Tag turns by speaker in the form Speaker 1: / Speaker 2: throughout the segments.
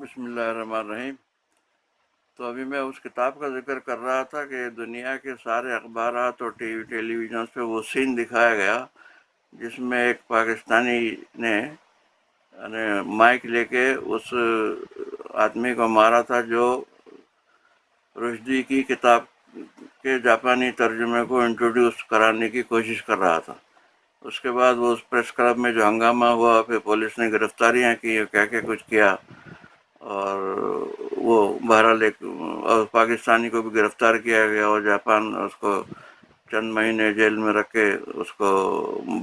Speaker 1: بسم اللہ الرحمن الرحیم۔ تو ابھی میں اس کتاب کا ذکر کر رہا تھا کہ دنیا کے سارے اخبارات اور ٹیلی ویژنس پہ وہ سین دکھایا گیا جس میں ایک پاکستانی نے یعنی مائک لے کے اس آدمی کو مارا تھا جو رشدی کی کتاب کے جاپانی ترجمے کو انٹروڈیوس کرانے کی کوشش کر رہا تھا۔ اس کے بعد وہ اس پریس کلب میں جو ہنگامہ ہوا، پھر پولیس نے گرفتاریاں کی، کیا کیا کچھ کیا، اور وہ بہرحال ایک اور پاکستانی کو بھی گرفتار کیا گیا اور جاپان اس کو چند مہینے جیل میں رکھ کے اس کو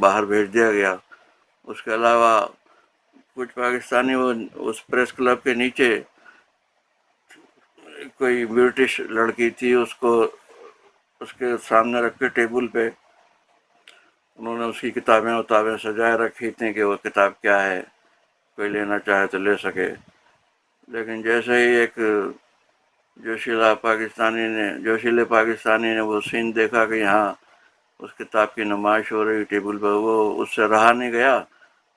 Speaker 1: باہر بھیج دیا گیا۔ اس کے علاوہ کچھ پاکستانی وہ اس پریس کلب کے نیچے کوئی برٹش لڑکی تھی، اس کو اس کے سامنے رکھ کے ٹیبل پہ انہوں نے اس کی کتابیں سجائے رکھی تھیں کہ وہ کتاب کیا ہے، کوئی لینا چاہے تو لے سکے۔ لیکن جیسے ہی ایک جوشیلے پاکستانی نے وہ سین دیکھا کہ یہاں اس کتاب کی نمائش ہو رہی ٹیبل پہ، وہ اس سے رہا نہیں گیا،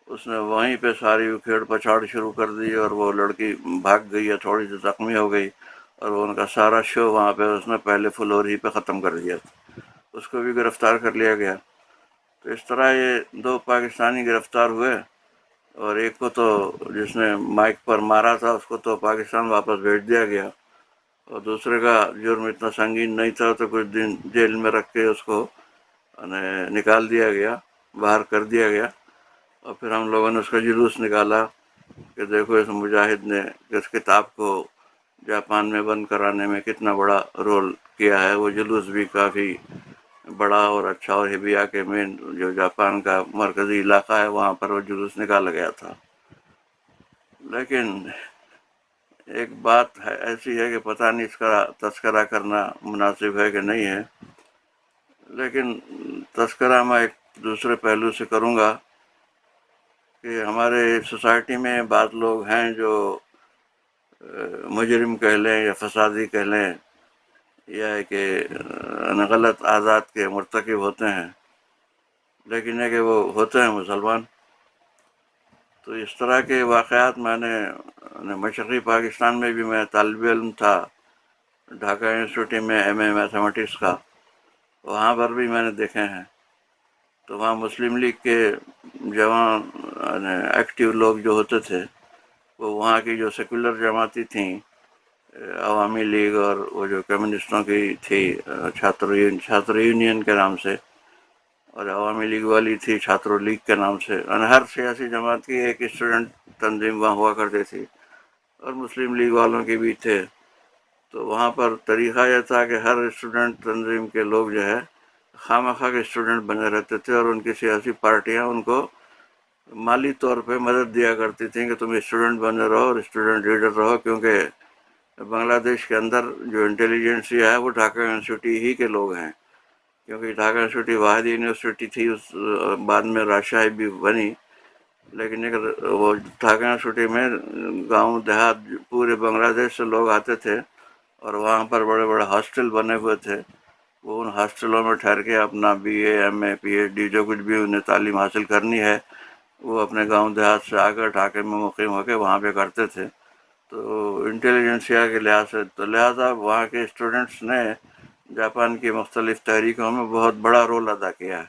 Speaker 1: اس نے وہیں پہ ساری اکھیڑ پچھاڑ شروع کر دی اور وہ لڑکی بھاگ گئی ہے، تھوڑی سی زخمی ہو گئی، اور وہ ان کا سارا شو وہاں پہ اس نے پہلے فلور ہی پہ ختم کر دیا۔ اس کو بھی گرفتار کر لیا گیا۔ تو اس طرح یہ دو پاکستانی گرفتار ہوئے، اور ایک کو تو جس نے مائک پر مارا تھا اس کو تو پاکستان واپس بھیج دیا گیا، اور دوسرے کا جرم اتنا سنگین نہیں تھا تو کچھ دن جیل میں رکھ کے اس کو نکال دیا گیا، باہر کر دیا گیا۔ اور پھر ہم لوگوں نے اس کا جلوس نکالا کہ دیکھو اس مجاہد نے اس کتاب کو جاپان میں بند کرانے میں کتنا بڑا رول کیا ہے۔ وہ جلوس بھی کافی بڑا اور اچھا، اور ہبیا کے مین جو جاپان کا مرکزی علاقہ ہے وہاں پر وہ جلوس نکالا گیا تھا۔ لیکن ایک بات ایسی ہے کہ پتہ نہیں اس کا تذکرہ کرنا مناسب ہے کہ نہیں ہے، لیکن تذکرہ میں ایک دوسرے پہلو سے کروں گا کہ ہمارے سوسائٹی میں بعض لوگ ہیں جو مجرم کہہ لیں یا فسادی کہہ لیں یا کہ غلط عادات کے مرتکب ہوتے ہیں، لیکن ہے کہ وہ ہوتے ہیں مسلمان۔ تو اس طرح کے واقعات میں نے مشرقی پاکستان میں بھی میں طالب علم تھا ڈھاکہ یونیورسٹی میں ایم اے میتھمیٹکس کا، وہاں پر بھی میں نے دیکھے ہیں۔ تو وہاں مسلم لیگ کے جوان ایکٹیو لوگ جو ہوتے تھے، وہ وہاں کی جو سیکولر جماعتی تھیں، عوامی لیگ اور وہ جو کمیونسٹوں کی تھی چھاتر یونین کے نام سے، اور عوامی لیگ والی تھی چھاتروں لیگ کے نام سے، ہر سیاسی جماعت کی ایک اسٹوڈنٹ تنظیم وہاں ہوا کرتی تھی، اور مسلم لیگ والوں کے بھی تھے۔ تو وہاں پر طریقہ یہ تھا کہ ہر اسٹوڈنٹ تنظیم کے لوگ جو ہے خواہ مخواہ کے اسٹوڈنٹ بنے رہتے تھے، اور ان کی سیاسی پارٹیاں ان کو مالی طور پہ مدد دیا کرتی تھیں کہ تم اسٹوڈنٹ بنے رہو اور اسٹوڈنٹ لیڈر رہو، کیونکہ بنگلہ دیش کے اندر جو انٹیلیجنسیا ہے وہ ڈھاکہ یونیورسٹی ہی کے لوگ ہیں، کیونکہ ڈھاکہ یونیورسٹی واحد یونیورسٹی تھی، اس بعد میں راجشاہی بھی بنی، لیکن وہ ڈھاکہ یونیورسٹی میں گاؤں دیہات پورے بنگلہ دیش سے لوگ آتے تھے، اور وہاں پر بڑے بڑے ہاسٹل بنے ہوئے تھے۔ وہ ان ہاسٹلوں میں ٹھہر کے اپنا B A M A P H D جو کچھ بھی انہیں تعلیم حاصل کرنی ہے وہ اپنے گاؤں دیہات سے آ کر ڈھاکے میں مقیم ہو کے وہاں پہ کرتے تھے۔ تو انٹیلیجنسیا کے لحاظ سے تو لہٰذا وہاں کے اسٹوڈنٹس نے جاپان کی مختلف تحریکوں میں بہت بڑا رول ادا کیا ہے۔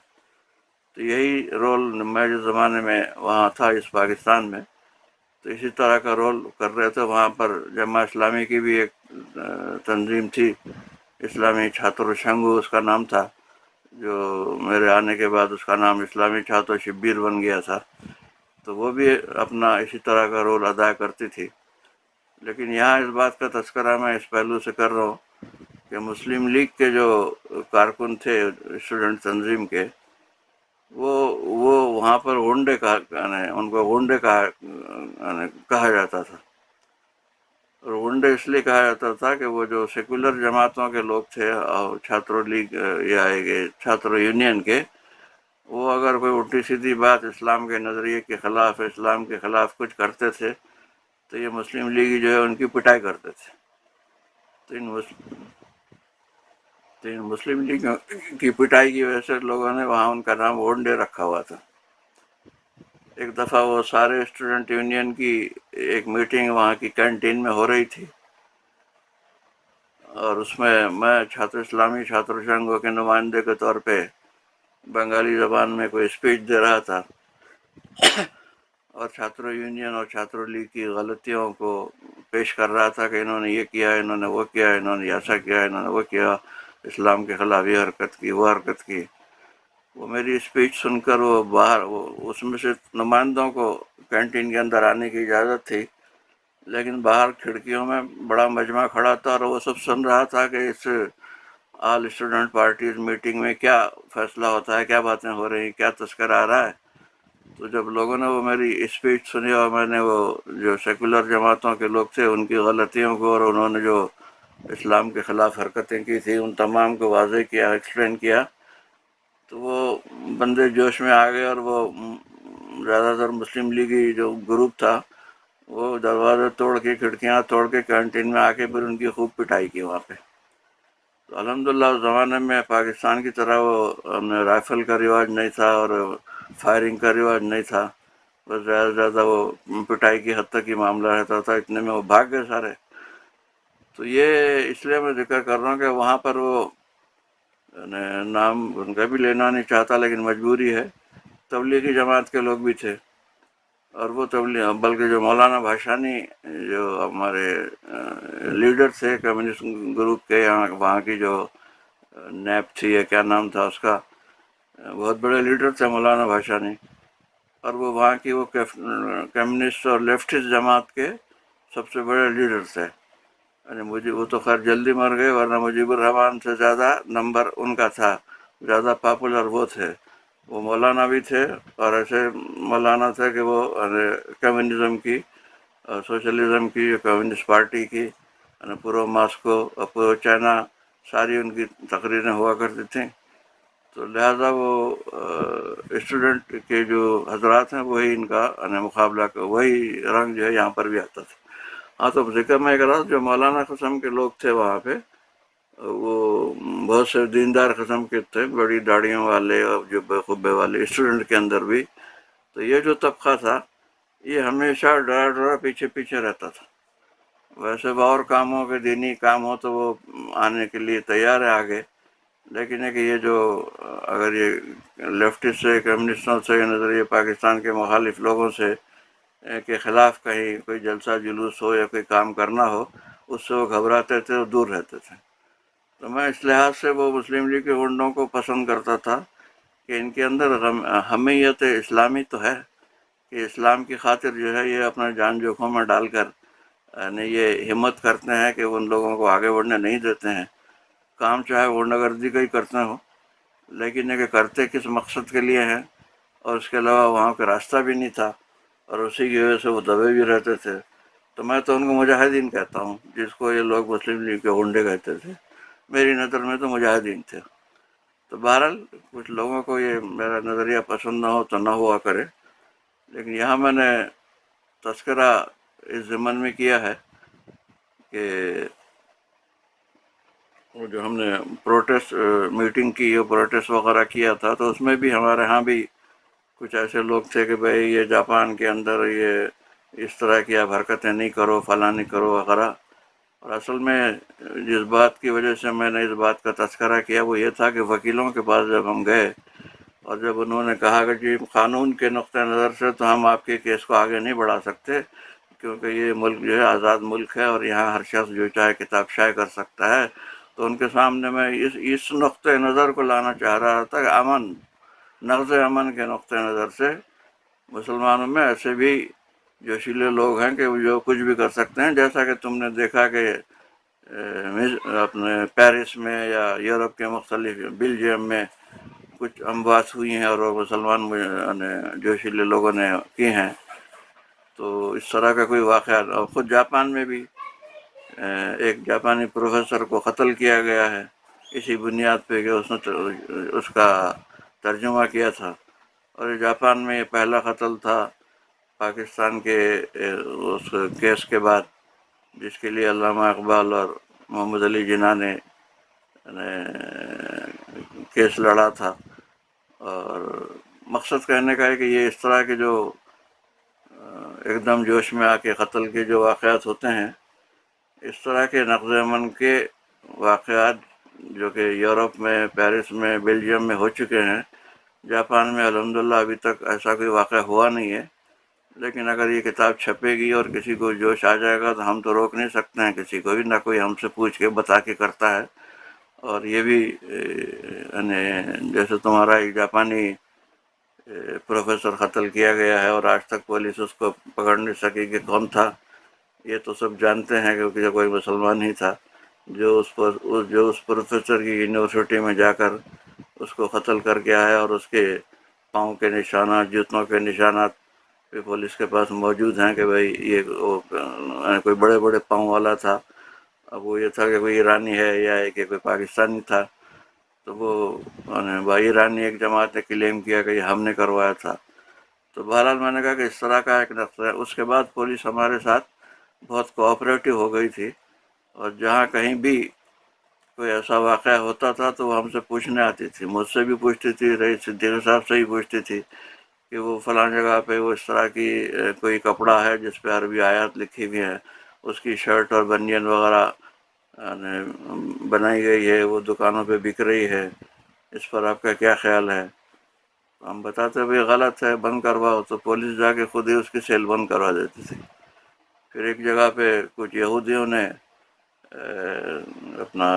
Speaker 1: تو یہی رول میں جو زمانے میں وہاں تھا اس پاکستان میں، تو اسی طرح کا رول کر رہے تھے۔ وہاں پر جماعت اسلامی کی بھی ایک تنظیم تھی، اسلامی چھاتر شنگو اس کا نام تھا، جو میرے آنے کے بعد اس کا نام اسلامی چھاتر شبیر بن گیا تھا۔ تو وہ بھی اپنا اسی طرح کا رول ادا کرتی تھی۔ لیکن یہاں اس بات کا تذکرہ میں اس پہلو سے کر رہا ہوں کہ مسلم لیگ کے جو کارکن تھے اسٹوڈنٹ تنظیم کے، وہ وہاں پر غنڈے ان کو غنڈے کہا جاتا تھا، اور غنڈے اس لیے کہا جاتا تھا کہ وہ جو سیکولر جماعتوں کے لوگ تھے اور چھاتر لیگ یا چھاتر یونین کے، وہ اگر کوئی الٹی سیدھی بات اسلام کے نظریے کے خلاف، اسلام کے خلاف کچھ کرتے تھے تو یہ مسلم لیگی جو ہے ان کی پٹائی کرتے تھے۔ تو ان مسلم لیگ کی پٹائی کی وجہ سے لوگوں نے وہاں ان کا نام غنڈے رکھا ہوا تھا۔ ایک دفعہ وہ سارے اسٹوڈنٹ یونین کی ایک میٹنگ وہاں کی کینٹین میں ہو رہی تھی، اور اس میں چھاتر اسلامی چھاتر سنگھوں کے نمائندے کے طور پہ بنگالی زبان میں کوئی اسپیچ دے رہا تھا، اور چھاتر یونین اور چھاتر لیگ کی غلطیوں کو پیش کر رہا تھا کہ انہوں نے یہ کیا، انہوں نے وہ کیا، انہوں نے ایسا کیا، انہوں نے وہ کیا، اسلام کے خلاف یہ حرکت کی، وہ حرکت کی۔ وہ میری اسپیچ سن کر وہ باہر، اس میں سے نمائندوں کو کینٹین کے اندر آنے کی اجازت تھی، لیکن باہر کھڑکیوں میں بڑا مجمع کھڑا تھا اور وہ سب سن رہا تھا کہ اس آل اسٹوڈنٹ پارٹیز میٹنگ میں کیا فیصلہ ہوتا ہے، کیا باتیں ہو رہی ہیں، کیا تذکرہ آ رہا ہے۔ تو جب لوگوں نے وہ میری اسپیچ سنی اور میں نے وہ جو سیکولر جماعتوں کے لوگ تھے ان کی غلطیوں کو اور انہوں نے جو اسلام کے خلاف حرکتیں کی تھی ان تمام کو واضح کیا، ایکسپلین کیا، تو وہ بندے جوش میں آ گئے، اور وہ زیادہ تر مسلم لیگی جو گروپ تھا وہ دروازے توڑ کے، کھڑکیاں توڑ کے کینٹین میں آ کے پھر ان کی خوب پٹائی کی وہاں پہ۔ تو الحمدللہ اس زمانے میں پاکستان کی طرح وہ ہم نے رائفل کا رواج نہیں تھا اور فائرنگ کا رواج نہیں تھا، بس زیادہ سے زیادہ وہ پٹائی کی حد تک ہی معاملہ رہتا تھا، اتنے میں وہ بھاگ گئے سارے۔ تو یہ اس لیے میں ذکر کر رہا ہوں کہ وہاں پر وہ نام ان کا بھی لینا نہیں چاہتا لیکن مجبوری ہے، تبلیغی جماعت کے لوگ بھی تھے، اور وہ تبلیغ بلکہ جو مولانا بھاشانی جو ہمارے لیڈر تھے کمیونسٹ گروپ کے، وہاں کی جو نیب تھی یا کیا نام تھا اس کا، بہت بڑے لیڈر تھے مولانا بھاشانی، اور وہ وہاں کی وہ کمیونسٹ اور لیفٹسٹ جماعت کے سب سے بڑے لیڈر تھے۔ یعنی وہ تو خیر جلدی مر گئے، ورنہ مجیب الرحمان سے زیادہ نمبر ان کا تھا، زیادہ پاپولر وہ تھے۔ وہ مولانا بھی تھے اور ایسے مولانا تھے کہ وہ کمیونزم کی، سوشلزم کی، کمیونسٹ پارٹی کی، پورو ماسکو اور پورو چائنا ساری ان کی تقریریں ہوا کرتی تھیں۔ تو لہٰذا وہ اسٹوڈنٹ کے جو حضرات ہیں وہی ان کا مقابلہ، وہی رنگ جو ہے یہاں پر بھی آتا تھا۔ ہاں، تو ذکر میں کر رہا جو مولانا قسم کے لوگ تھے وہاں پہ، وہ بہت سے دیندار قسم کے تھے، بڑی داڑھیوں والے اور جو بخبے والے اسٹوڈنٹ کے اندر بھی۔ تو یہ جو طبقہ تھا یہ ہمیشہ ڈرا ڈرا پیچھے پیچھے رہتا تھا، ویسے اور کاموں کے دینی کام ہو تو وہ آنے کے لیے تیار ہے آگے، لیکن ہے کہ یہ جو اگر یہ لیفٹسٹ سے، کمیونسٹوں سے، نظریہ پاکستان کے مخالف لوگوں سے کے خلاف کہیں کوئی جلسہ جلوس ہو یا کوئی کام کرنا ہو، اس سے وہ گھبراتے تھے اور دور رہتے تھے۔ تو میں اس لحاظ سے وہ مسلم لیگ کے گنڈوں کو پسند کرتا تھا کہ ان کے اندر حمیت اسلامی تو ہے، کہ اسلام کی خاطر جو ہے یہ اپنا جان جوکھوں میں ڈال کر یہ ہمت کرتے ہیں کہ ان لوگوں کو آگے بڑھنے نہیں دیتے ہیں، کام چاہے غنڈہ گردی کا ہی کرتے ہوں، لیکن یہ کہ کرتے کس مقصد کے لیے ہیں، اور اس کے علاوہ وہاں کا راستہ بھی نہیں تھا، اور اسی کی وجہ سے وہ دبے بھی رہتے تھے۔ تو میں تو ان کو مجاہدین کہتا ہوں، جس کو یہ لوگ مسلم لیگ کے غنڈے کہتے تھے، میری نظر میں تو مجاہدین تھے۔ تو بہرحال کچھ لوگوں کو یہ میرا نظریہ پسند نہ ہو تو نہ ہوا کرے، لیکن یہاں میں نے تذکرہ اس ضمن میں کیا ہے کہ وہ جو ہم نے پروٹیسٹ میٹنگ کی، یہ پروٹیسٹ وغیرہ کیا تھا، تو اس میں بھی ہمارے ہاں بھی کچھ ایسے لوگ تھے کہ بھئی یہ جاپان کے اندر یہ اس طرح کی آپ حرکتیں نہیں کرو، فلاں نہیں کرو وغیرہ۔ اور اصل میں جس بات کی وجہ سے میں نے اس بات کا تذکرہ کیا وہ یہ تھا کہ وکیلوں کے پاس جب ہم گئے اور جب انہوں نے کہا کہ جی قانون کے نقطہ نظر سے تو ہم آپ کے کیس کو آگے نہیں بڑھا سکتے، کیونکہ یہ ملک جو ہے آزاد ملک ہے اور یہاں ہر شخص جو چاہے کتاب شائع کر سکتا ہے، تو ان کے سامنے میں اس نقطۂ نظر کو لانا چاہ رہا تھا کہ نقض امن کے نقطۂ نظر سے مسلمانوں میں ایسے بھی جوشیلے لوگ ہیں کہ جو کچھ بھی کر سکتے ہیں، جیسا کہ تم نے دیکھا کہ اپنے پیرس میں یا یورپ کے مختلف بیلجیم میں کچھ اموات ہوئی ہیں اور وہ مسلمان جوشیلے لوگوں نے کی ہیں۔ تو اس طرح کا کوئی واقعہ، اور خود جاپان میں بھی ایک جاپانی پروفیسر کو قتل کیا گیا ہے اسی بنیاد پہ کہ اس نے اس کا ترجمہ کیا تھا، اور جاپان میں یہ پہلا قتل تھا پاکستان کے اس کیس کے بعد، جس کے لیے علامہ اقبال اور محمد علی جناح نے کیس لڑا تھا۔ اور مقصد کہنے کا ہے کہ یہ اس طرح کے جو ایک دم جوش میں آ کے قتل کے جو واقعات ہوتے ہیں، اس طرح کے نقض امن کے واقعات جو کہ یورپ میں، پیرس میں، بیلجیم میں ہو چکے ہیں، جاپان میں الحمدللہ ابھی تک ایسا کوئی واقعہ ہوا نہیں ہے۔ لیکن اگر یہ کتاب چھپے گی اور کسی کو جوش آ جائے گا تو ہم تو روک نہیں سکتے ہیں کسی کو بھی، نہ کوئی ہم سے پوچھ کے بتا کے کرتا ہے۔ اور یہ بھی یعنی جیسے تمہارا ایک جاپانی پروفیسر قتل کیا گیا ہے اور آج تک پولیس اس کو پکڑ نہیں سکی کہ کون تھا، یہ تو سب جانتے ہیں کیونکہ کوئی مسلمان ہی تھا جو اس پروفیسر کی یونیورسٹی میں جا کر اس کو قتل کر کے آیا، اور اس کے پاؤں کے نشانات، جوتوں کے نشانات بھی پولیس کے پاس موجود ہیں کہ بھائی یہ کوئی بڑے بڑے پاؤں والا تھا۔ اب وہ یہ تھا کہ کوئی ایرانی ہے یا کہ کوئی پاکستانی تھا، تو وہ بھائی ایرانی ایک جماعت نے کلیم کیا کہ یہ ہم نے کروایا تھا۔ تو بہرحال میں نے کہا کہ اس طرح کا ایک نقطہ ہے۔ اس کے بعد پولیس ہمارے ساتھ بہت کوآپریٹو ہو گئی تھی، اور جہاں کہیں بھی کوئی ایسا واقعہ ہوتا تھا تو وہ ہم سے پوچھنے آتی تھی، مجھ سے بھی پوچھتی تھی، رئیس صدیقی صاحب سے ہی پوچھتی تھی کہ وہ فلاں جگہ پہ وہ اس طرح کی کوئی کپڑا ہے جس پہ عربی آیات لکھی ہوئی ہیں، اس کی شرٹ اور بنین وغیرہ بنائی گئی ہے، وہ دکانوں پہ بک رہی ہے، اس پر آپ کا کیا خیال ہے؟ ہم بتاتے بھائی غلط ہے، بند کرواؤ، تو پولیس جا کے خود ہی اس کی سیل بند کروا دیتی تھی۔ پھر ایک جگہ پہ کچھ یہودیوں نے اپنا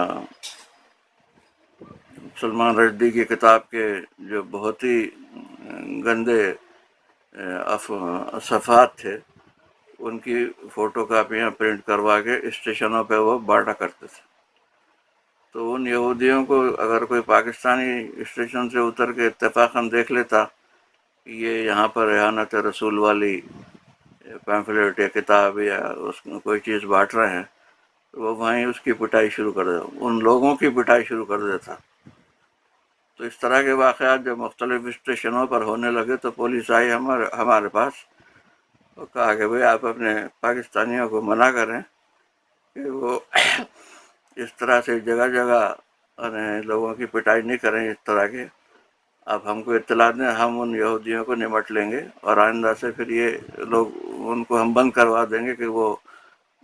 Speaker 1: سلمان رشدی کی کتاب کے جو بہت ہی گندے صفحات تھے، ان کی فوٹو کاپیاں پرنٹ کروا کے اسٹیشنوں پہ وہ بانٹا کرتے تھے۔ تو ان یہودیوں کو اگر کوئی پاکستانی اسٹیشن سے اتر کے اتفاقاً دیکھ لیتا کہ یہ یہاں پر احانت رسول والی پیمفلیٹ یا کتاب یا اس میں کوئی چیز بانٹ رہے ہیں، تو وہ وہیں اس کی پٹائی شروع کر دیتا، ان لوگوں کی پٹائی شروع کر دیتا۔ تو اس طرح کے واقعات جب مختلف اسٹیشنوں پر ہونے لگے تو پولیس آئی ہمارے پاس اور کہا کہ بھئی آپ اپنے پاکستانیوں کو منع کریں کہ وہ اس طرح سے جگہ جگہ لوگوں کی پٹائی نہیں کریں اس طرح کے، آپ ہم کو اطلاع دیں، ہم ان یہودیوں کو نمٹ لیں گے، اور آئندہ سے پھر یہ لوگ ان کو ہم بند کروا دیں گے کہ وہ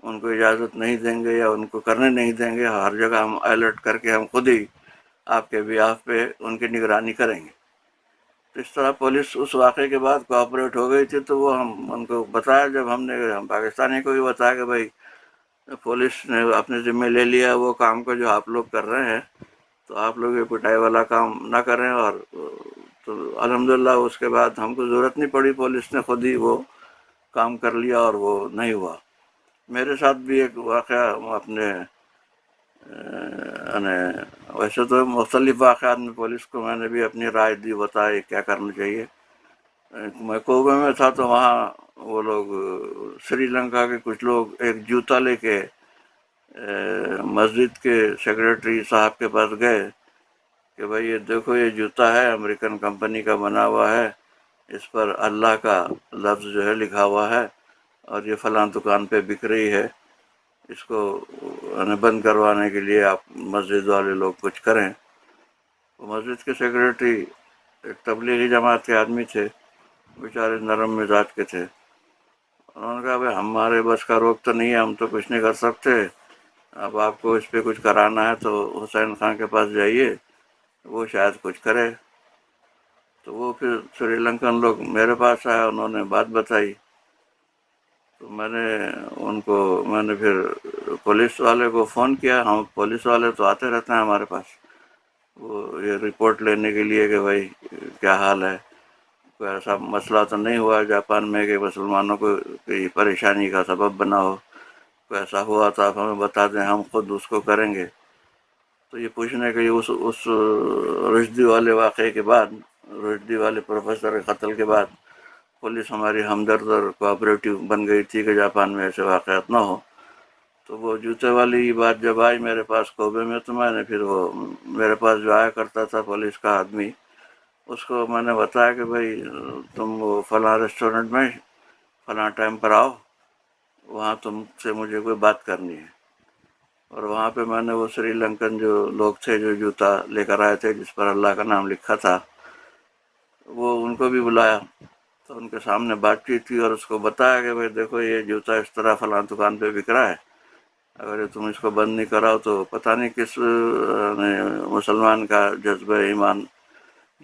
Speaker 1: ان کو اجازت نہیں دیں گے یا ان کو کرنے نہیں دیں گے، ہر جگہ ہم الرٹ کر کے ہم خود ہی آپ کے بیاف پہ ان کی نگرانی کریں گے۔ تو اس طرح پولیس اس واقعے کے بعد کوآپریٹ ہو گئی تھی، تو وہ ہم ان کو بتایا، جب ہم پاکستانی کو بھی بتایا کہ بھائی پولیس نے اپنے ذمہ لے لیا وہ کام کو جو آپ لوگ کر رہے ہیں، تو آپ لوگ یہ پٹائی والا کام نہ کریں۔ اور تو الحمدللہ اس کے بعد ہم کو ضرورت نہیں پڑی، پولیس نے خود ہی وہ کام کر لیا اور وہ نہیں ہوا۔ میرے ساتھ بھی ایک واقعہ اپنے ویسے تو مختلف واقعات میں پولیس کو میں نے بھی اپنی رائے دی، بتائی کیا کرنا چاہیے۔ میں کوبے میں تھا تو وہاں وہ لوگ سری لنکا کے کچھ لوگ ایک جوتا لے کے مسجد کے سیکریٹری صاحب کے پاس گئے کہ بھائی یہ دیکھو، یہ جوتا ہے، امریکن کمپنی کا بنا ہوا ہے، اس پر اللہ کا لفظ جو ہے لکھا ہوا ہے، اور یہ فلاں دکان پہ بک رہی ہے، اس کو بند کروانے کے لیے آپ مسجد والے لوگ کچھ کریں۔ مسجد کے سیکریٹری ایک تبلیغی جماعت کے آدمی تھے، بیچارے نرم مزاج کے تھے، انہوں نے کہا بھائی ہمارے بس کا روک تو نہیں ہے، ہم تو کچھ نہیں کر سکتے، اب آپ کو اس پہ کچھ کرانا ہے تو حسین خان کے پاس جائیے، وہ شاید کچھ کرے۔ تو وہ پھر سری لنکن لوگ میرے پاس آئے، انہوں نے بات بتائی، تو میں نے پھر پولیس والے کو فون کیا، ہم پولیس والے تو آتے رہتے ہیں ہمارے پاس وہ یہ رپورٹ لینے کے لیے کہ بھائی کیا حال ہے، کوئی ایسا مسئلہ تو نہیں ہوا جاپان میں کہ مسلمانوں کو کوئی پریشانی کا سبب بنا ہو، کوئی ایسا ہوا تو آپ ہمیں بتا دیں، ہم خود اس کو کریں گے۔ تو یہ پوچھنے کے اس رشدی والے واقعے کے بعد، رشدی والے پروفیسر کے قتل کے بعد، پولیس ہماری ہمدرد اور کوآپریٹو بن گئی تھی کہ جاپان میں ایسے واقعات نہ ہو۔ تو وہ جوتے والی بات جب آئی میرے پاس کوبے میں، تو میں نے پھر وہ میرے پاس جو آیا کرتا تھا پولیس کا آدمی، اس کو میں نے بتایا کہ بھائی تم وہ فلاں ریسٹورنٹ میں فلاں ٹائم پر آؤ، وہاں تم سے مجھے کوئی بات کرنی ہے۔ اور وہاں پہ میں نے وہ سری لنکن جو لوگ تھے جو جوتا لے کر آئے تھے جس پر اللہ کا نام لکھا تھا، وہ ان کو بھی بلایا۔ تو ان کے سامنے بات چیت کی اور اس کو بتایا کہ بھائی دیکھو یہ جوتا اس طرح فلاں دکان پہ بک رہا ہے، اگر تم اس کو بند نہیں کراؤ تو پتہ نہیں کس مسلمان کا جذبہ ایمان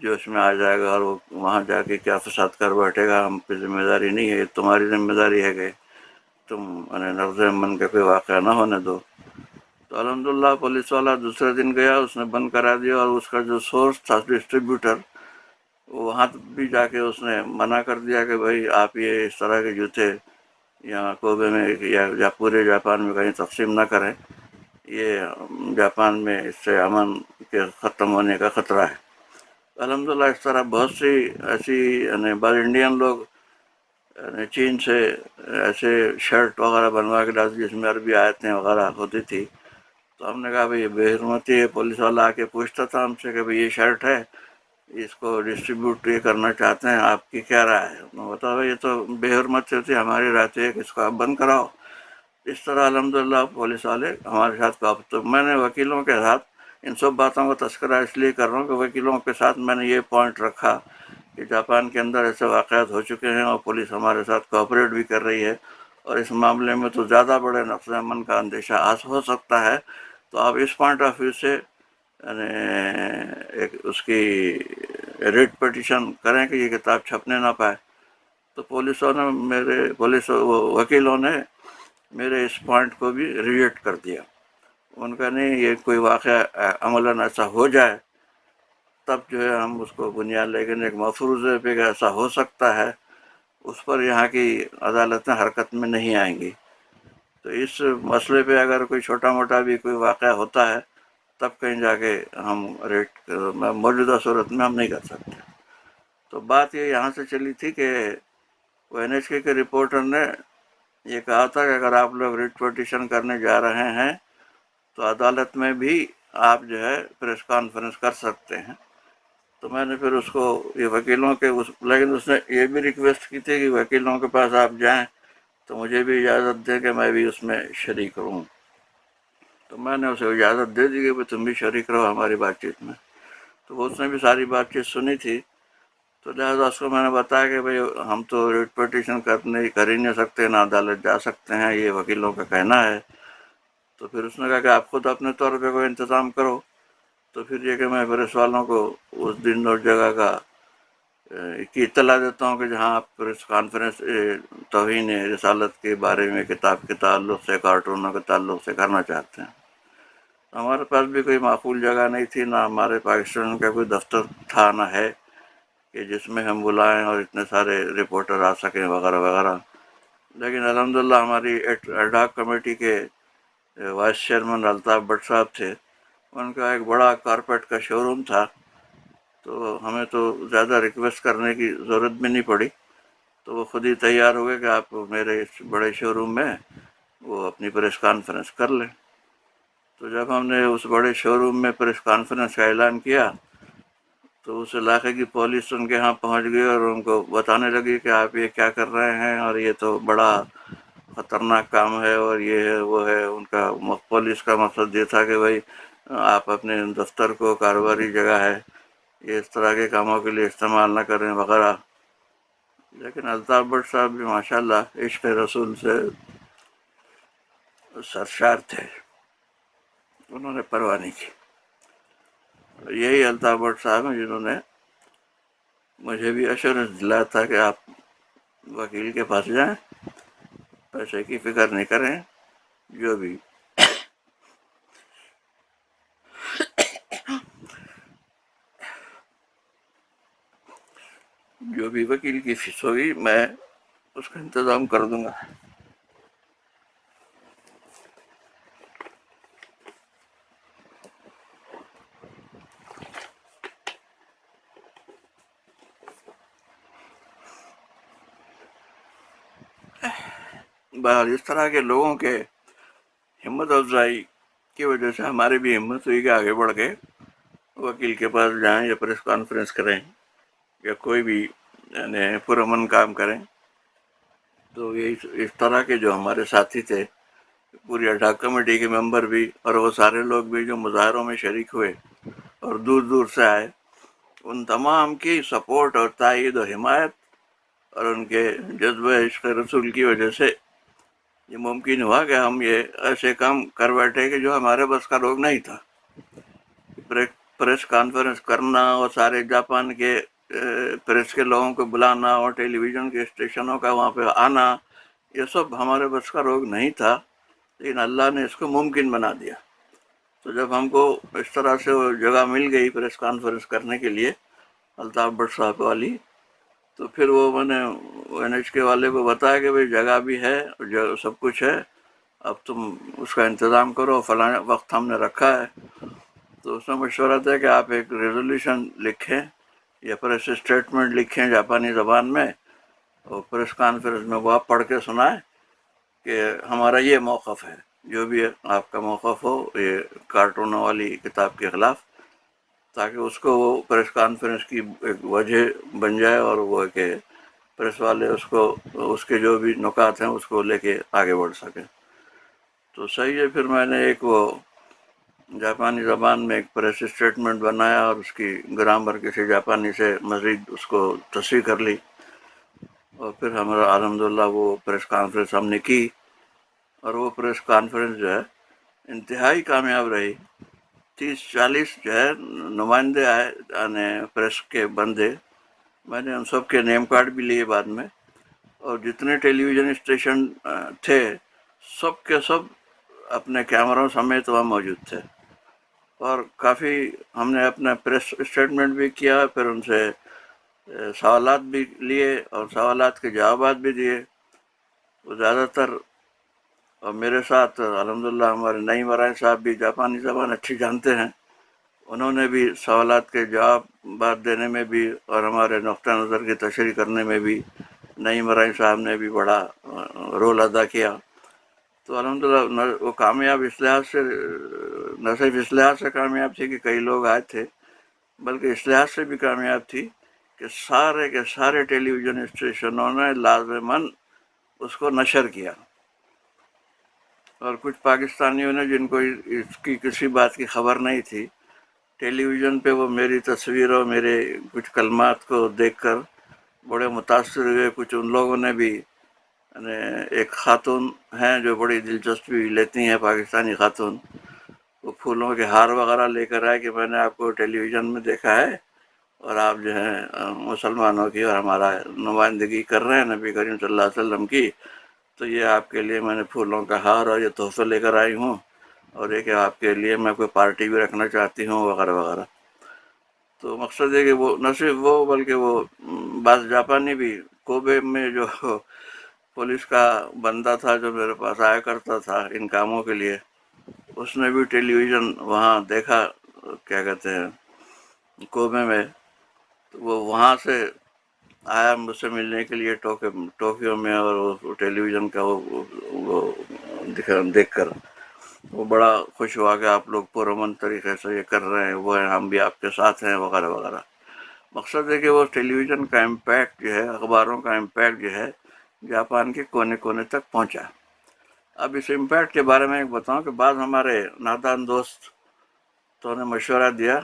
Speaker 1: جوش میں آ جائے گا اور وہ وہاں جا کے کیا فساد کر بیٹھے گا. ہم پہ ذمہ داری نہیں ہے، یہ تمہاری ذمہ داری ہے کہ تم نقض امن کا کوئی واقعہ نہ ہونے دو. تو الحمدللہ پولیس والا دوسرے دن گیا، اس نے بند کرا دیا، اور اس کا جو سورس تھا ڈسٹریبیوٹر، وہاں بھی جا کے اس نے منع کر دیا کہ بھائی آپ یہ اس طرح کے جوتے یہاں کوبے میں یا پورے جاپان میں کہیں تقسیم نہ کریں، یہ جاپان میں اس سے امن کے ختم ہونے کا خطرہ ہے. الحمدللہ اس طرح بہت سی ایسی بعض انڈین لوگ چین سے ایسے شرٹ وغیرہ بنوا کے لاتے جس میں عربی آیتیں وغیرہ ہوتی تھی. تو ہم نے کہا بھائی یہ بے حرمتی ہے. پولیس والا آ کے پوچھتا تھا ہم سے کہ بھائی یہ شرٹ ہے، اس کو ڈسٹریبیوٹ یہ کرنا چاہتے ہیں، آپ کی کیا رائے ہے؟ میں بتا بھائی یہ تو بے حرمتی ہوتی ہے، ہماری رائے ہے کہ اس کو آپ بند کراؤ. اس طرح الحمدللہ پولیس والے ہمارے ساتھ کام. تو میں نے وکیلوں کے ساتھ ان سب باتوں کا تذکرہ اس لیے کر رہا ہوں کہ وکیلوں کے ساتھ میں نے یہ پوائنٹ رکھا کہ جاپان کے اندر ایسے واقعات ہو چکے ہیں اور پولیس ہمارے ساتھ کوآپریٹ بھی کر رہی ہے، اور اس معاملے میں تو زیادہ بڑے نقص امن کا اندیشہ ہو سکتا ہے. تو آپ اس پوائنٹ آف ویو سے ایک اس کی ریٹ پٹیشن کریں کہ یہ کتاب چھپنے نہ پائے. تو پولیس وکیلوں نے میرے اس پوائنٹ کو بھی ریجیکٹ کر دیا. ان کا نہیں، یہ کوئی واقعہ عملاً ایسا ہو جائے تب جو ہے ہم اس کو بنیاد، لیکن ایک مفروضے پہ کہ ایسا ہو سکتا ہے اس پر یہاں کی عدالتیں حرکت میں نہیں آئیں گی. تو اس مسئلے پہ اگر کوئی چھوٹا موٹا بھی کوئی واقعہ ہوتا ہے تب کہیں جا کے ہم ریٹ موجودہ صورت میں ہم نہیں کر سکتے. تو بات یہ یہاں سے چلی تھی کہ وہ NHK کے رپورٹر نے یہ کہا تھا کہ اگر آپ لوگ ریٹ پٹیشن کرنے جا رہے ہیں تو عدالت میں بھی آپ جو ہے پریس کانفرنس کر سکتے ہیں. تو میں نے پھر اس کو یہ وکیلوں کے لیکن اس نے یہ بھی ریکویسٹ کی تھی کہ وکیلوں کے پاس آپ جائیں تو مجھے بھی اجازت دے کہ میں بھی اس میں شریک رہوں. تو میں نے اسے اجازت دے دی کہ تم بھی شریک رہو ہماری بات چیت میں. تو اس نے بھی ساری بات چیت سنی تھی. تو لہٰذا اس کو میں نے بتایا کہ بھائی ہم تو ریٹ پٹیشن کر ہی نہیں سکتے، نہ عدالت جا سکتے ہیں، یہ وکیلوں کا کہنا ہے. تو پھر اس نے کہا کہ آپ خود اپنے طور پہ کوئی انتظام کرو. تو پھر یہ کہ میں پریس والوں کو اس دن اور جگہ کی اطلاع دیتا ہوں کہ جہاں آپ پریس کانفرنس توہین رسالت کے بارے میں کتاب کے تعلق سے، کارٹونوں کے تعلق سے کرنا چاہتے ہیں. ہمارے پاس بھی کوئی معقول جگہ نہیں تھی، نہ ہمارے پاکستان کا کوئی دفتر تھا، نہ ہے کہ جس میں ہم بلائیں اور اتنے سارے رپورٹر آ سکیں وغیرہ وغیرہ. لیکن الحمدللہ ہماری ایڈاک کمیٹی کے وائس چیئرمین الطاف بٹ صاحب تھے، ان کا ایک بڑا کارپیٹ کا شو روم تھا. تو ہمیں تو زیادہ ریکویسٹ کرنے کی ضرورت بھی نہیں پڑی. تو وہ خود ہی تیار ہوئے کہ آپ میرے اس بڑے شو روم میں وہ اپنی پریس کانفرنس کر لیں. تو جب ہم نے اس بڑے شو روم میں پریس کانفرنس کا اعلان کیا تو اس علاقے کی پولیس ان کے ہاں پہنچ گئی اور ان کو بتانے لگی کہ آپ یہ کیا کر رہے ہیں اور یہ تو بڑا خطرناک کام ہے اور یہ ہے وہ ہے. ان کا پولیس کا مقصد یہ تھا کہ بھائی آپ اپنے دفتر کو، کاروباری جگہ ہے، یہ اس طرح کے کاموں کے لیے استعمال نہ کریں وغیرہ. لیکن الطاف بٹ صاحب بھی ماشاءاللہ عشق رسول سے سرشار تھے، انہوں نے پرواہ نہیں کی. یہی الطاف بٹ صاحب ہیں جنہوں نے مجھے بھی ایشورنس دلایا تھا کہ آپ وکیل کے پاس جائیں، پیسے کی فکر نہیں کریں، جو بھی وکیل کی فیس ہوگی میں اس کا انتظام کر دوں گا. بہرحال اس طرح کے لوگوں کے ہمت افزائی کی وجہ سے ہماری بھی ہمت ہوئی کہ آگے بڑھ کے وکیل کے پاس جائیں یا پریس کانفرنس کریں یا کوئی بھی پرامن کام کریں. تو اس طرح کے جو ہمارے ساتھی تھے، پوری ایڈاک کمیٹی کے ممبر بھی اور وہ سارے لوگ بھی جو مظاہروں میں شریک ہوئے اور دور دور سے آئے، ان تمام کی سپورٹ اور تائید و حمایت اور ان کے جذبہ عشق رسول کی وجہ سے یہ ممکن ہوا کہ ہم یہ ایسے کام کر بیٹھے کہ جو ہمارے بس کا روگ نہیں تھا۔ پریس کانفرنس کرنا اور سارے جاپان کے پریس کے لوگوں کو بلانا اور ٹیلی ویژن کے اسٹیشنوں کا وہاں پہ آنا، یہ سب ہمارے بس کا روگ نہیں تھا، لیکن اللہ نے اس کو ممکن بنا دیا۔ تو جب ہم کو اس طرح سے وہ جگہ مل گئی پریس کانفرنس کرنے کے لیے الطاف بٹ صاحب والی، تو پھر وہ میں نے NHK والے کو بتایا کہ بھئی جگہ بھی ہے، سب کچھ ہے، اب تم اس کا انتظام کرو، فلاں وقت ہم نے رکھا ہے۔ تو اس میں مشورہ تھا کہ آپ ایک ریزولوشن لکھیں یا پریس اسٹیٹمنٹ لکھیں جاپانی زبان میں، اور پریس کانفرنس میں وہ آپ پڑھ کے سنائیں کہ ہمارا یہ موقف ہے، جو بھی آپ کا موقف ہو یہ کارٹونوں والی کتاب کے خلاف، تاکہ اس کو وہ پریس کانفرنس کی ایک وجہ بن جائے، اور وہ کہ پریس والے اس کو اس کے جو بھی نکات ہیں اس کو لے کے آگے بڑھ سکیں۔ تو صحیح ہے، پھر میں نے ایک وہ جاپانی زبان میں ایک پریس اسٹیٹمنٹ بنایا اور اس کی گرامر کسی جاپانی سے مزید اس کو تصحیح کر لی، اور پھر ہمارا الحمدللہ وہ پریس کانفرنس ہم نے کی، اور وہ پریس کانفرنس جو ہے انتہائی کامیاب رہی۔ 30-40 جو ہے نمائندے آئے، یعنی پریس کے بندے، میں نے ان سب کے نیم کارڈ بھی لیے بعد میں، اور جتنے ٹیلی ویژن اسٹیشن تھے سب کے سب اپنے کیمروں سمیت وہاں موجود تھے، اور کافی ہم نے اپنا پریس اسٹیٹمنٹ بھی کیا، پھر ان سے سوالات بھی لیے اور سوالات کے جوابات بھی دیے۔ وہ زیادہ تر، اور میرے ساتھ الحمدللہ ہمارے نئی مرائن صاحب بھی جاپانی زبان اچھی جانتے ہیں، انہوں نے بھی سوالات کے جواب دینے میں بھی اور ہمارے نقطہ نظر کی تشریح کرنے میں بھی نئی مرائن صاحب نے بھی بڑا رول ادا کیا۔ تو الحمدللہ وہ کامیاب اس لحاظ سے، نہ صرف اس لحاظ سے کامیاب تھی کہ کئی لوگ آئے تھے، بلکہ اس لحاظ سے بھی کامیاب تھی کہ سارے کے سارے ٹیلی ویژن اسٹیشنوں نے لازماً اس کو نشر کیا، اور کچھ پاکستانیوں نے جن کو اس کی کسی بات کی خبر نہیں تھی، ٹیلی ویژن پہ وہ میری تصویروں، میرے کچھ کلمات کو دیکھ کر بڑے متاثر ہوئے۔ کچھ ان لوگوں نے بھی، ایک خاتون ہیں جو بڑی دلچسپی لیتی ہیں، پاکستانی خاتون، وہ پھولوں کے ہار وغیرہ لے کر آئے کہ میں نے آپ کو ٹیلی ویژن میں دیکھا ہے، اور آپ جو ہیں مسلمانوں کی اور ہمارا نمائندگی کر رہے ہیں نبی کریم صلی اللہ علیہ وسلم کی، تو یہ آپ کے لیے میں نے پھولوں کا ہار اور یہ تحفہ لے کر آئی ہوں، اور یہ کہ آپ کے لیے میں کوئی پارٹی بھی رکھنا چاہتی ہوں وغیرہ وغیرہ۔ تو مقصد ہے کہ وہ نہ صرف وہ بلکہ وہ بعض جاپانی بھی، کوبے میں جو پولیس کا بندہ تھا جو میرے پاس آیا کرتا تھا ان کاموں کے لیے، اس نے بھی ٹیلی ویژن وہاں دیکھا، کیا کہتے ہیں، کوبے میں، تو وہ وہاں سے آیا مجھ سے ملنے کے لیے ٹوکیو میں، اور وہ ٹیلی ویژن کا وہ دیکھ کر وہ بڑا خوش ہوا کہ آپ لوگ پرامن طریقے سے یہ کر رہے ہیں، وہ ہیں، ہم بھی آپ کے ساتھ ہیں وغیرہ وغیرہ۔ مقصد ہے کہ وہ ٹیلی ویژن کا امپیکٹ جو ہے، اخباروں کا امپیکٹ جو ہے، جاپان کے کونے کونے تک پہنچا۔ اب اس امپیکٹ کے بارے میں ایک بتاؤں کہ بعض ہمارے نادان دوست تو نے مشورہ دیا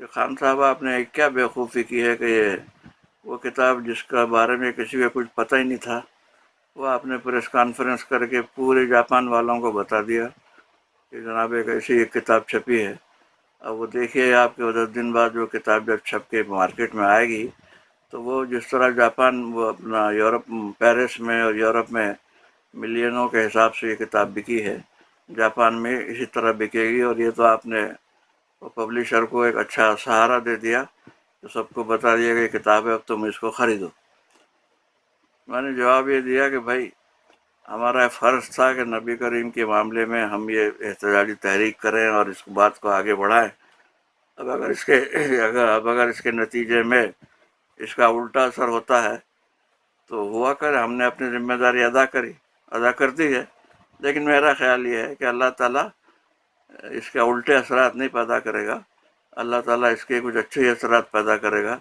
Speaker 1: کہ خان صاحب آپ نے کیا بیوقوفی کی ہے کہ یہ وہ کتاب جس کا بارے میں کسی کو کچھ پتہ ہی نہیں تھا، وہ آپ نے پریس کانفرنس کر کے پورے جاپان والوں کو بتا دیا کہ جناب ایک ایسی ایک کتاب چھپی ہے۔ اب وہ دیکھیے آپ کے 10 دن بعد وہ کتاب جب چھپ کے مارکیٹ میں آئے گی، تو وہ جس طرح جاپان وہ اپنا یورپ، پیرس میں اور یورپ میں ملینوں کے حساب سے یہ کتاب بکی ہے، جاپان میں اسی طرح بکے گی۔ اور یہ تو آپ نے پبلشر کو ایک اچھا سہارا دے دیا، تو سب کو بتا دیا کہ یہ کتاب ہے، اب تم اس کو خریدو۔ میں نے جواب یہ دیا کہ بھائی ہمارا فرض تھا کہ نبی کریم کے معاملے میں ہم یہ احتجاجی تحریک کریں اور اس بات کو آگے بڑھائیں۔ اب اگر اس کے نتیجے میں اس کا الٹا اثر ہوتا ہے تو ہوا کر، ہم نے اپنی ذمہ داری ادا کر دی ہے، لیکن میرا خیال یہ ہے کہ اللہ تعالیٰ اس کے الٹے اثرات نہیں پیدا کرے گا، اللہ تعالیٰ اس کے کچھ اچھے اثرات پیدا کرے گا۔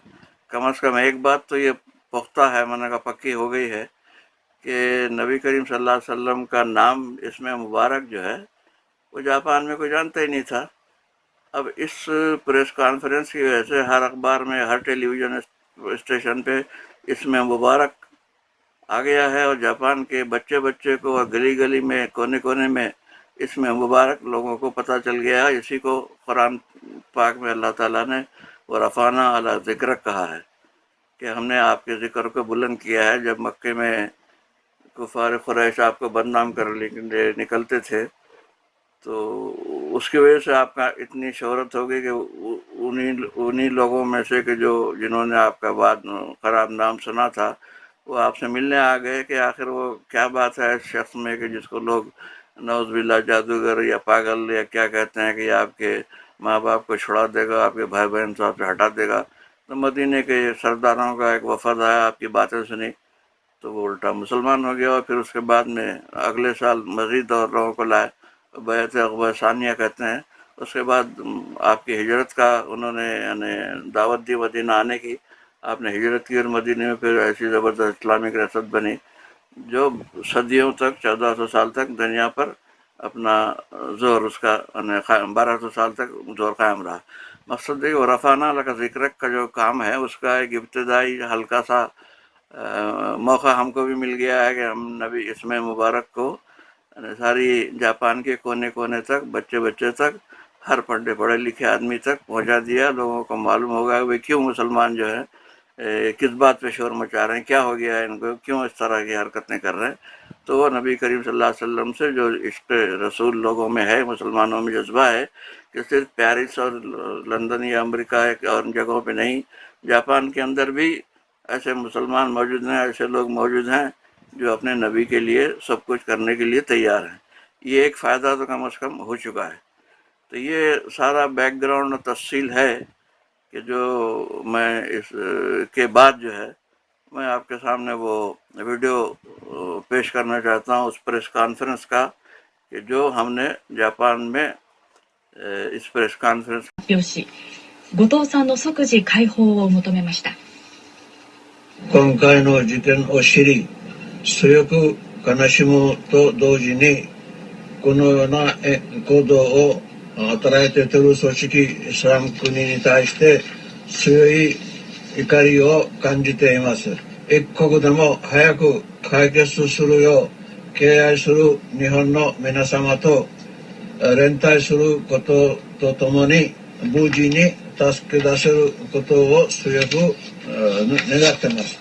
Speaker 1: کم از کم ایک بات تو یہ پختہ ہے، میں نے کہا پکی ہو گئی ہے، کہ نبی کریم صلی اللہ علیہ وسلم کا نام اس میں مبارک جو ہے وہ جاپان میں کوئی جانتا ہی نہیں تھا۔ اب اس پریس کانفرنس کی وجہ سے ہر اخبار میں، ہر ٹیلی ویژن اسٹیشن پہ اس میں مبارک آ گیا ہے، اور جاپان کے بچے بچے کو اور گلی گلی میں کونے کونے میں اس میں مبارک لوگوں کو پتہ چل گیا ہے۔ اسی کو قرآن پاک میں اللہ تعالیٰ نے ورفعنا علی ذکرک کہا ہے کہ ہم نے آپ کے ذکر کو بلند کیا ہے۔ جب مکے میں کفار قریش آپ کو بدنام کر نکلتے تھے تو اس کی وجہ سے آپ کا اتنی شہرت ہو گئی کہ انہی لوگوں میں سے کہ جنہوں نے آپ کا بات خراب نام سنا تھا وہ آپ سے ملنے آ گئے کہ آخر وہ کیا بات ہے اس شخص میں کہ جس کو لوگ نعوذ باللہ جادوگر یا پاگل یا کیا کہتے ہیں کہ یہ آپ کے ماں باپ کو چھڑا دے گا، آپ کے بھائی بہن صاحب سے ہٹا دے گا۔ تو مدینے کے سرداروں کا ایک وفد آیا، آپ کی باتیں سنی تو وہ الٹا مسلمان ہو گیا، اور پھر اس کے بعد میں اگلے سال مزید اور لوگوں کو لائے، بیعت عقبہ ثانیہ کہتے ہیں۔ اس کے بعد آپ کی ہجرت کا انہوں نے یعنی دعوت دی مدینہ آنے کی، آپ نے ہجرت کی اور مدینے میں پھر ایسی زبردست اسلامک ریاست بنی جو صدیوں تک 1400 سال تک دنیا پر اپنا زور اس کا 1200 سال تک زور قائم رہا۔ مقصد ہے ورفعنا لک ذکرک کا جو کام ہے اس کا ایک ابتدائی ہلکا سا موقع ہم کو بھی مل گیا ہے کہ ہم نبی اس میں مبارک کو ساری جاپان کے کونے کونے تک، بچے بچے تک، ہر پڑھے لکھے آدمی تک پہنچا دیا۔ لوگوں کو معلوم ہوگا کہ کیوں مسلمان جو ہے کس بات پہ شور مچا رہے ہیں، کیا ہو گیا ہے ان کو، کیوں اس طرح کی حرکتیں کر رہے ہیں۔ تو وہ نبی کریم صلی اللہ علیہ وسلم سے جو عشق رسول لوگوں میں ہے، مسلمانوں میں جذبہ ہے کہ صرف پیرس اور لندن یا امریکہ اور ان جگہوں پہ نہیں، جاپان کے اندر بھی ایسے مسلمان موجود ہیں، ایسے لوگ موجود ہیں جو اپنے نبی کے لیے سب کچھ کرنے کے لیے تیار ہیں۔ یہ ایک فائدہ تو کم از کم ہو چکا ہے۔ تو یہ سارا بیک گراؤنڈ اور تفصیل ہے کہ جو میں اس کے بعد جو ہے میں آپ کے سامنے وہ ویڈیو پیش کرنا چاہتا ہوں اس پریس کانفرنس کا کہ جو ہم نے جاپان میں اس پریس کانفرنس
Speaker 2: 発表し、後藤さんの即時解放を求めました。
Speaker 3: 今回の事件を知り、強く悲しむと同時に、このような行動を働いている組織イスラム国に対して強い怒りを感じています。一刻でも早く解決するよう敬愛する日本の皆様と連帯することとともに無事に助け出せることを強く願っています。